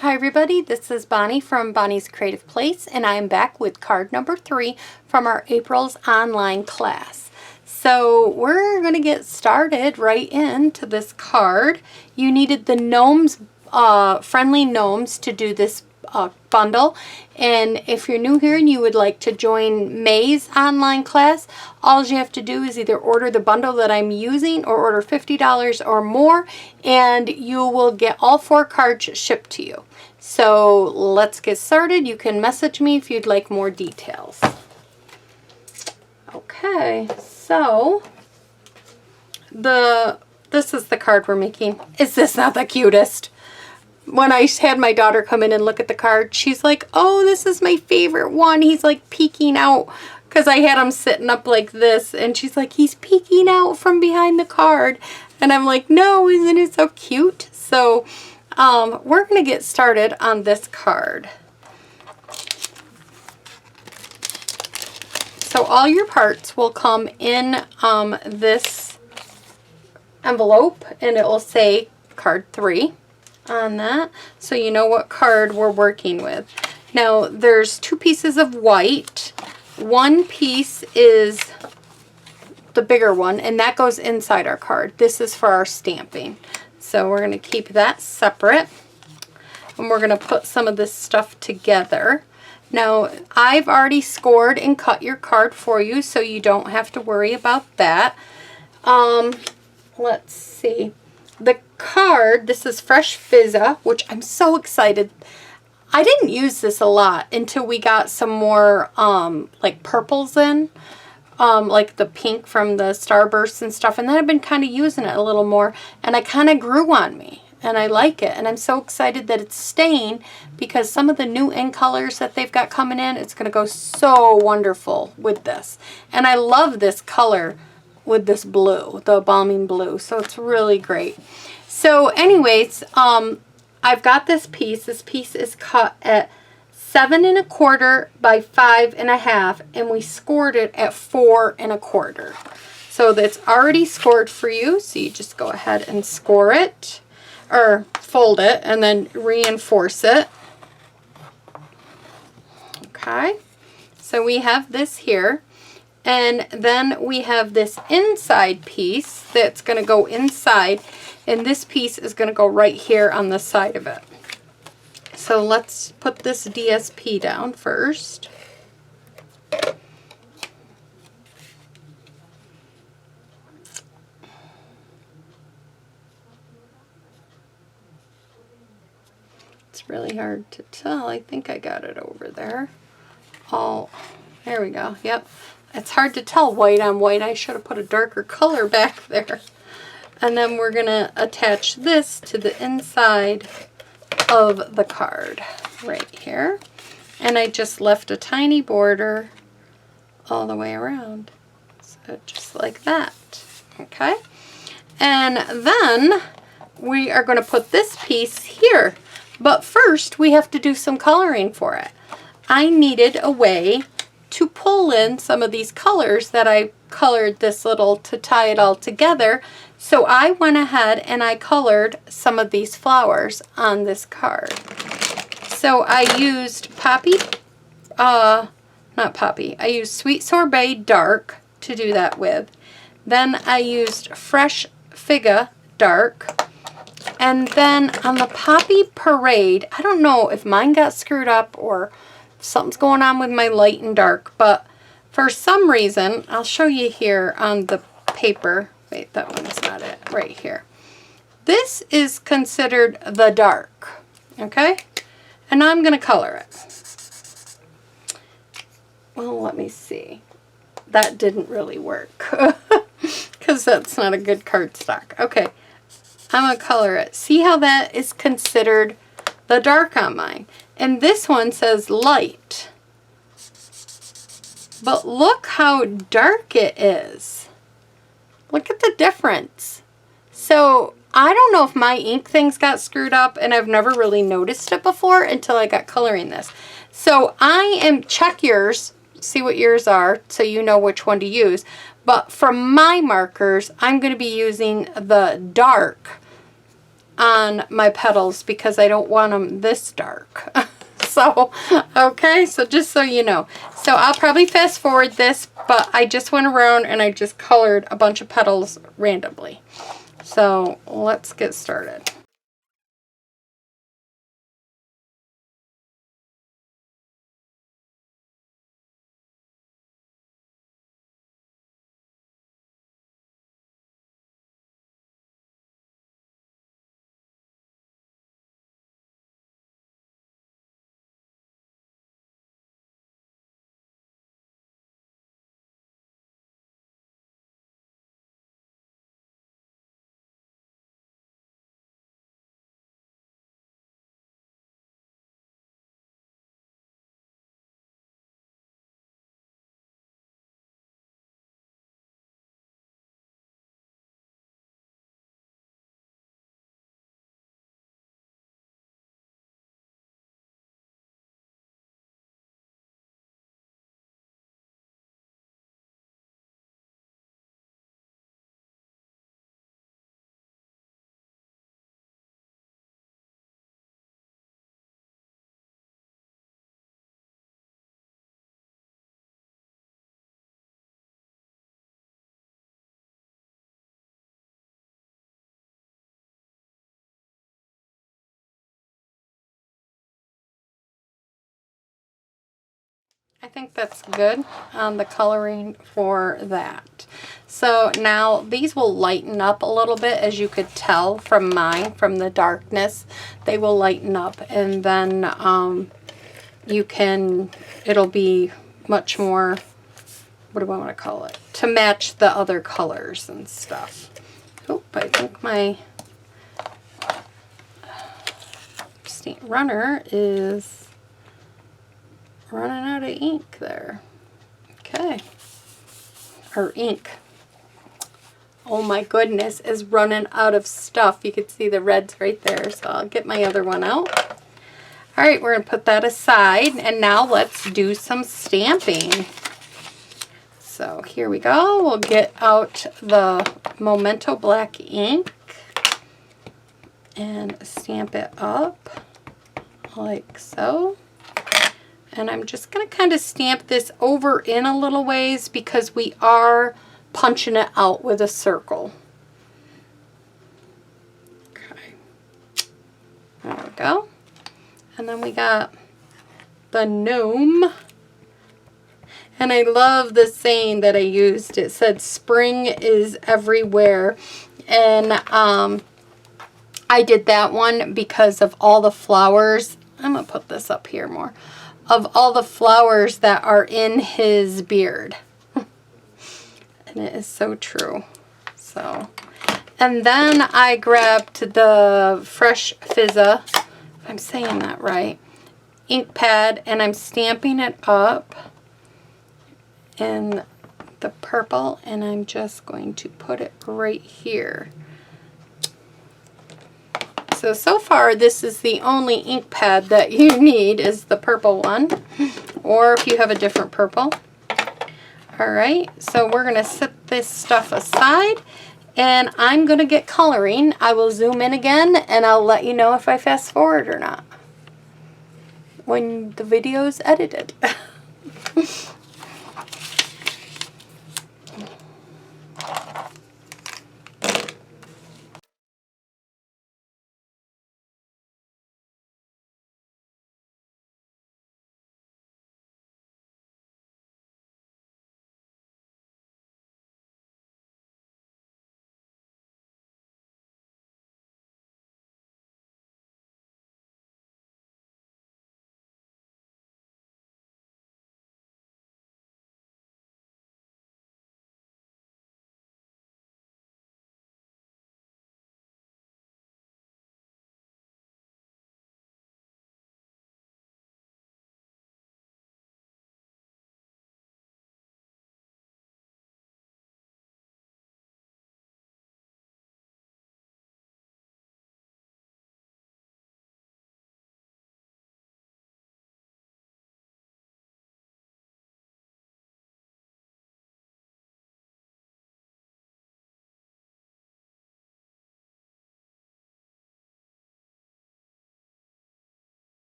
Hi everybody, this is Bonnie from Bonnie's Creative Place, and I am back with card number 3 from our April's online class. So we're going to get started right into this card. You needed the gnomes, friendly gnomes, to do this bundle, and if you're new here and you would like to join May's online class, all you have to do is either order the bundle that I'm using or order $50 or more, and you will get all 4 cards shipped to you. So let's get started. You can message me if you'd like more details. Okay, so this is the card we're making. Is this not the cutest? When I had my daughter come in and look at the card, she's like, oh, this is my favorite one. He's like peeking out, because I had him sitting up like this, and she's like, he's peeking out from behind the card. And I'm like, no, isn't it so cute? So we're going to get started on this card. So all your parts will come in this envelope, and it will say card 3 on that, so you know what card we're working with. Now there's 2 pieces of white. One piece is the bigger one, and that goes inside our card. This is for our stamping. So we're going to keep that separate, and we're going to put some of this stuff together. Now I've already scored and cut your card for you, so you don't have to worry about that. Let's see. The card, this is Fresh Fizza, which I'm so excited. I didn't use this a lot until we got some more like purples in, like the pink from the Starburst and stuff, and then I've been kind of using it a little more, and it kind of grew on me, and I like it, and I'm so excited that it's staying, because some of the new in colors that they've got coming in, it's going to go so wonderful with this. And I love this color with this blue, the balming blue, so it's really great. So anyways, I've got this piece. This piece is cut at 7 1/4 by 5 1/2, and we scored it at 4 1/4. So that's already scored for you, so you just go ahead and score it, or fold it, and then reinforce it. Okay, so we have this here. And then we have this inside piece that's going to go inside, and this piece is going to go right here on the side of it. So let's put this DSP down first. It's really hard to tell. I think I got it over there. Oh, there we go. Yep. It's hard to tell white on white. I should have put a darker color back there. And then we're going to attach this to the inside of the card right here. And I just left a tiny border all the way around. So just like that. Okay. And then we are going to put this piece here. But first we have to do some coloring for it. I needed a way to pull in some of these colors that I colored this little to tie it all together. So I went ahead and I colored some of these flowers on this card. So I used I used Sweet Sorbet Dark to do that with. Then I used Fresh Figga Dark. And then on the Poppy Parade, I don't know if mine got screwed up or something's going on with my light and dark, but for some reason, I'll show you here on the paper. Wait, that one's not it. Right here. This is considered the dark, okay? And I'm going to color it. Well, let me see. That didn't really work, because that's not a good cardstock. Okay, I'm going to color it. See how that is considered the dark on mine? And this one says light. But look how dark it is. Look at the difference. So I don't know if my ink things got screwed up, and I've never really noticed it before until I got coloring this. So check yours, see what yours are, so you know which one to use. But for my markers, I'm going to be using the dark on my petals because I don't want them this dark. So, okay, so just so you know. So I'll probably fast forward this, but I just went around and I just colored a bunch of petals randomly. So let's get started. I think that's good on the coloring for that. So now these will lighten up a little bit, as you could tell from mine, from the darkness. They will lighten up, and then it'll be much more, what do I want to call it, to match the other colors and stuff. Oh, I think my runner is running out of ink there. Okay. Or ink. Oh my goodness, is running out of stuff. You can see the reds right there, so I'll get my other one out. All right, we're going to put that aside, and now let's do some stamping. So here we go. We'll get out the Memento black ink and stamp it up like so. And I'm just going to kind of stamp this over in a little ways because we are punching it out with a circle. Okay. There we go. And then we got the gnome. And I love the saying that I used. It said, spring is everywhere. And I did that one because of all the flowers. I'm going to put this up here more. Of all the flowers that are in his beard. And it is so true. So, and then I grabbed the Fresh Fizza, if I'm saying that right, ink pad, and I'm stamping it up in the purple, and I'm just going to put it right here. So far this is the only ink pad that you need, is the purple one, or if you have a different purple. Alright, so we're going to set this stuff aside, and I'm going to get coloring. I will zoom in again, and I'll let you know if I fast forward or not when the video is edited.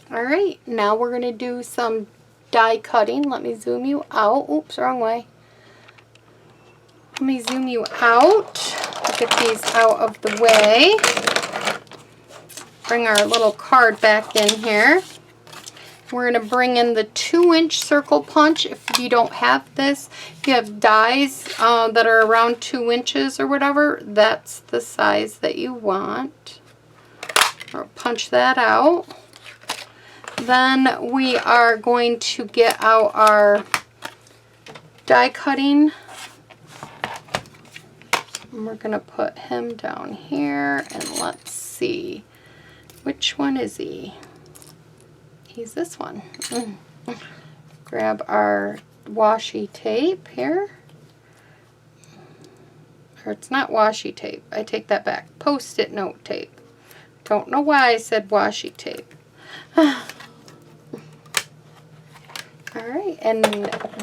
All right, now we're going to do some die cutting. Let me zoom you out. Oops, wrong way. Let me zoom you out. Get these out of the way. Bring our little card back in here. We're going to bring in the 2-inch circle punch. If you don't have this, if you have dies that are around 2 inches or whatever, that's the size that you want. Or punch that out. Then we are going to get out our die cutting. And we're going to put him down here, and let's see. Which one is he? He's this one. Grab our washi tape here. Or it's not washi tape. I take that back. Post-it note tape. Don't know why I said washi tape. Alright, and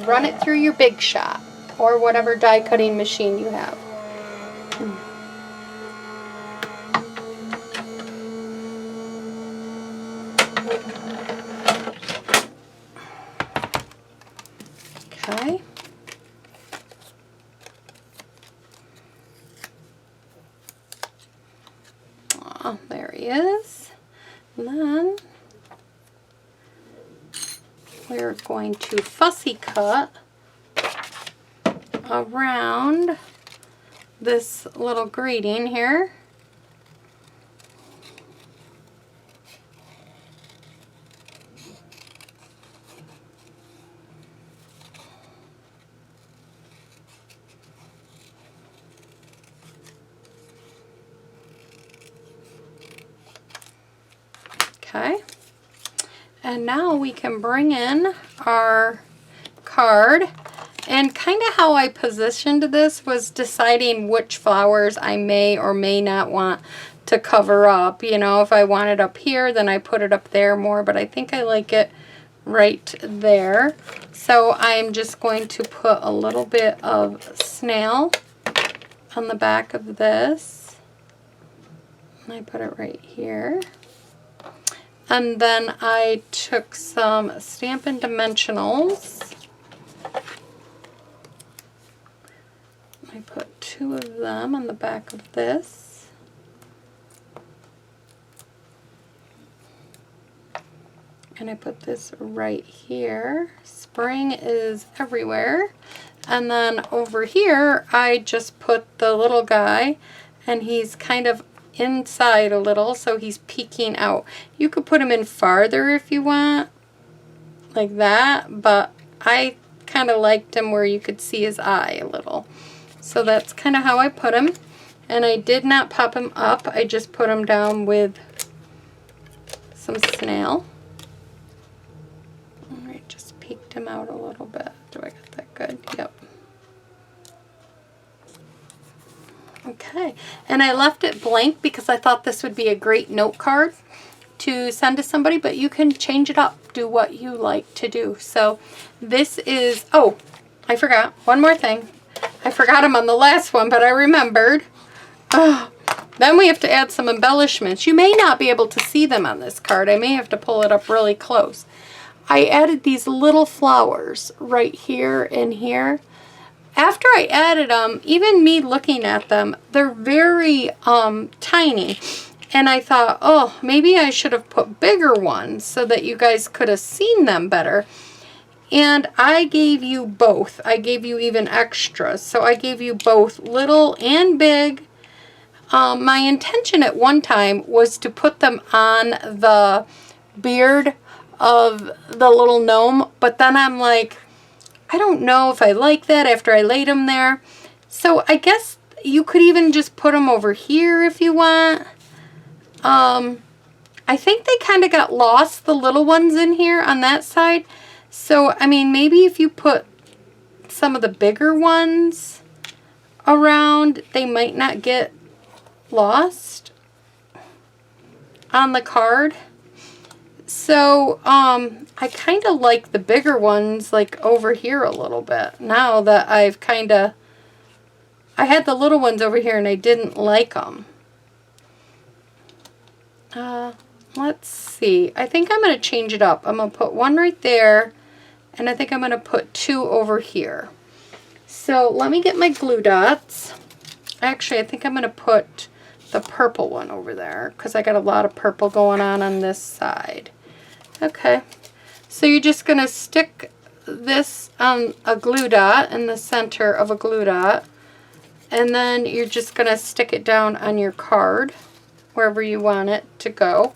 run it through your Big Shot or whatever die cutting machine you have. Okay. Oh, there he is. And then we're going to fussy cut around this little greeting here. Okay, and now we can bring in our card, and kind of how I positioned this was deciding which flowers I may or may not want to cover up. You know, if I want it up here, then I put it up there more, but I think I like it right there. So I'm just going to put a little bit of snail on the back of this, and I put it right here. And then I took some Stampin' Dimensionals. I put 2 of them on the back of this. And I put this right here. Spring is everywhere. And then over here, I just put the little guy, and he's kind of inside a little, so he's peeking out. You could put him in farther if you want, like that, but I kind of liked him where you could see his eye a little. So that's kind of how I put him. And I did not pop him up, I just put him down with some snail. I just peeked him out a little bit. Do I got that good? Yep. Okay, and I left it blank because I thought this would be a great note card to send to somebody, but you can change it up, do what you like to do. So this is, oh, I forgot one more thing. I forgot him on the last one, but I remembered. Then we have to add some embellishments. You may not be able to see them on this card. I may have to pull it up really close. I added these little flowers right here and here. After I added them, even me looking at them, they're very tiny. And I thought, oh, maybe I should have put bigger ones so that you guys could have seen them better. And I gave you both. I gave you even extras. So I gave you both little and big. My intention at one time was to put them on the beard of the little gnome. But then I'm like, I don't know if I like that after I laid them there. So I guess you could even just put them over here if you want. I think they kind of got lost, the little ones in here on that side. So, I mean, maybe if you put some of the bigger ones around, they might not get lost on the card. So, I kind of like the bigger ones, like over here a little bit. Now that I've I had the little ones over here and I didn't like them. let's see. I think I'm going to change it up. I'm going to put one right there, and I think I'm going to put two over here. So let me get my glue dots. Actually, I think I'm going to put the purple one over there because I got a lot of purple going on this side. Okay, so you're just going to stick this on a glue dot in the center of a glue dot, and then you're just going to stick it down on your card wherever you want it to go.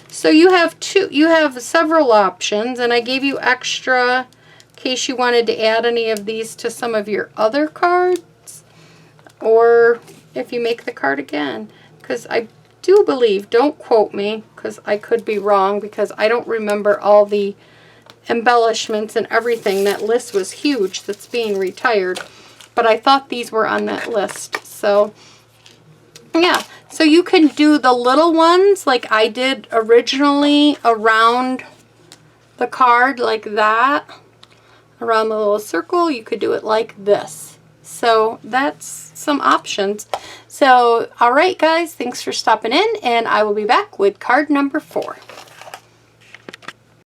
So you have several options, and I gave you extra in case you wanted to add any of these to some of your other cards, or if you make the card again, because I do believe, don't quote me because I could be wrong because I don't remember all the embellishments and everything. That list was huge that's being retired, but I thought these were on that list. So yeah, so you can do the little ones like I did originally around the card like that, around the little circle. You could do it like this. So that's some options. So all right guys, thanks for stopping in, and I will be back with card number 4.